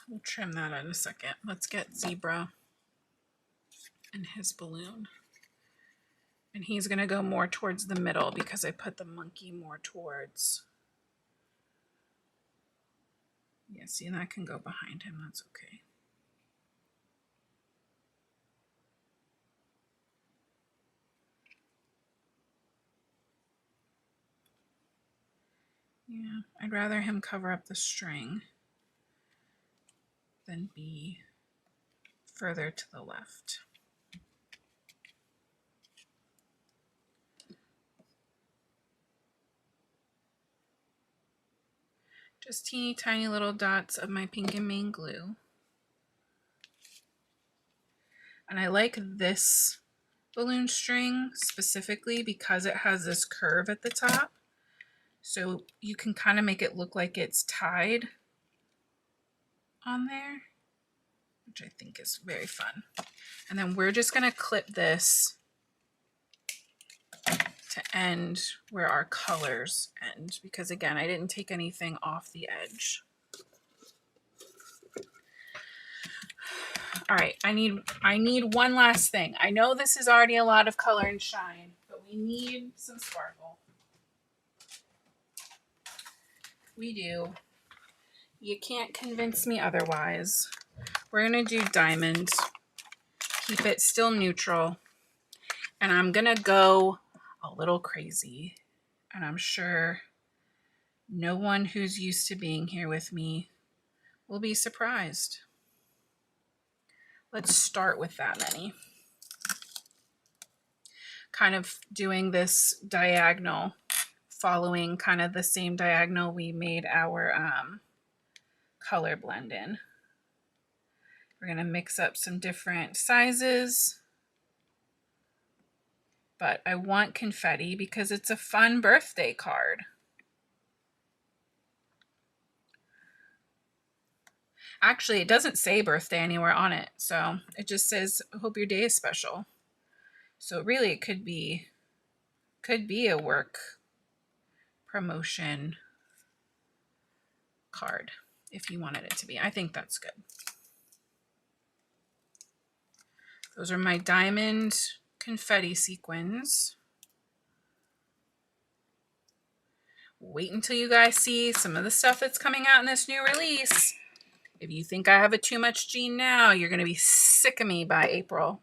A: We'll trim that in a second. Let's get Zebra and his balloon. And he's going to go more towards the middle because I put the monkey more towards. Yeah, see, and that can go behind him. That's okay. Yeah, I'd rather him cover up the string than be further to the left. Just teeny tiny little dots of my pink and main glue. And I like this balloon string specifically because it has this curve at the top. So you can kind of make it look like it's tied on there, which I think is very fun. And then we're just going to clip this to end where our colors end, because again, I didn't take anything off the edge. All right, I need one last thing. I know this is already a lot of color and shine, but we need some sparkle. We do. You can't convince me otherwise. We're going to do diamond. Keep it still neutral. And I'm going to go a little crazy. And I'm sure no one who's used to being here with me will be surprised. Let's start with that many. Kind of doing this diagonal, following kind of the same diagonal we made our color blend in. We're going to mix up some different sizes, but I want confetti because it's a fun birthday card. Actually, it doesn't say birthday anywhere on it, so it just says, hope your day is special. So really it could be a work promotion card if you wanted it to be. I think that's good. Those are my diamond confetti sequins. Wait until you guys see some of the stuff that's coming out in this new release. If you think I have a too much gene now, you're going to be sick of me by April.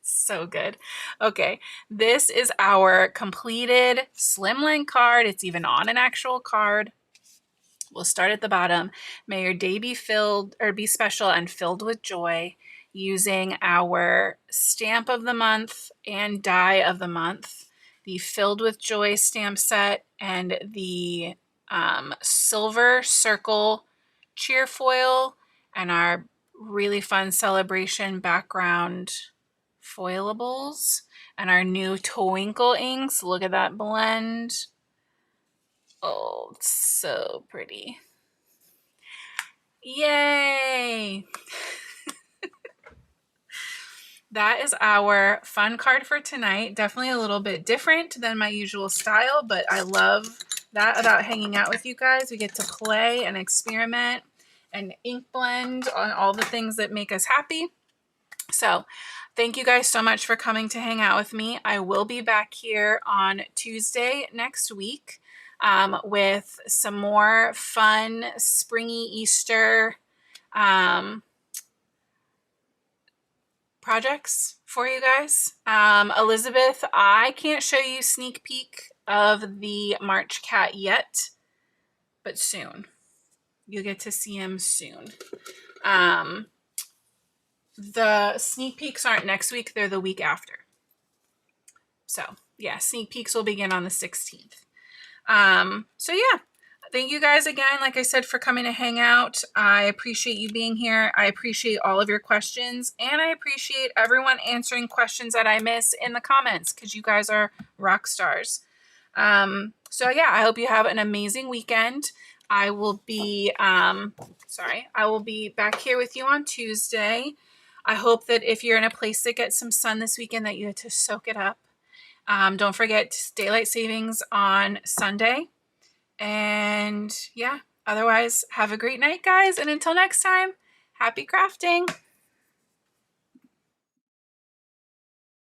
A: So good. Okay, this is our completed Slimline card. It's even on an actual card. We'll start at the bottom. May your day be filled or be special and filled with joy. using our stamp of the month and die of the month, the Filled with Joy stamp set and the silver circle Cheerfoil, and our really fun celebration background Foilables, and our new Twinkle Inks. Look at that blend. Oh, it's so pretty. Yay! That is our fun card for tonight. Definitely a little bit different than my usual style, but I love that about hanging out with you guys. We get to play and experiment and ink blend on all the things that make us happy. So thank you guys so much for coming to hang out with me. I will be back here on Tuesday next week with some more fun springy Easter projects for you guys. Elizabeth, I can't show you sneak peek of the March cat yet, but soon. You'll get to see him soon. The sneak peeks aren't next week, they're the week after. So yeah, sneak peeks will begin on the 16th. So yeah, thank you guys again, like I said, for coming to hang out. I appreciate you being here. I appreciate all of your questions, and I appreciate everyone answering questions that I miss in the comments, because you guys are rock stars. So yeah, I hope you have an amazing weekend. I will be back here with you on Tuesday. I hope that if you're in a place that gets some sun this weekend, that you get to soak it up. Don't forget daylight savings on Sunday. And yeah, otherwise, have a great night, guys. And until next time, happy crafting.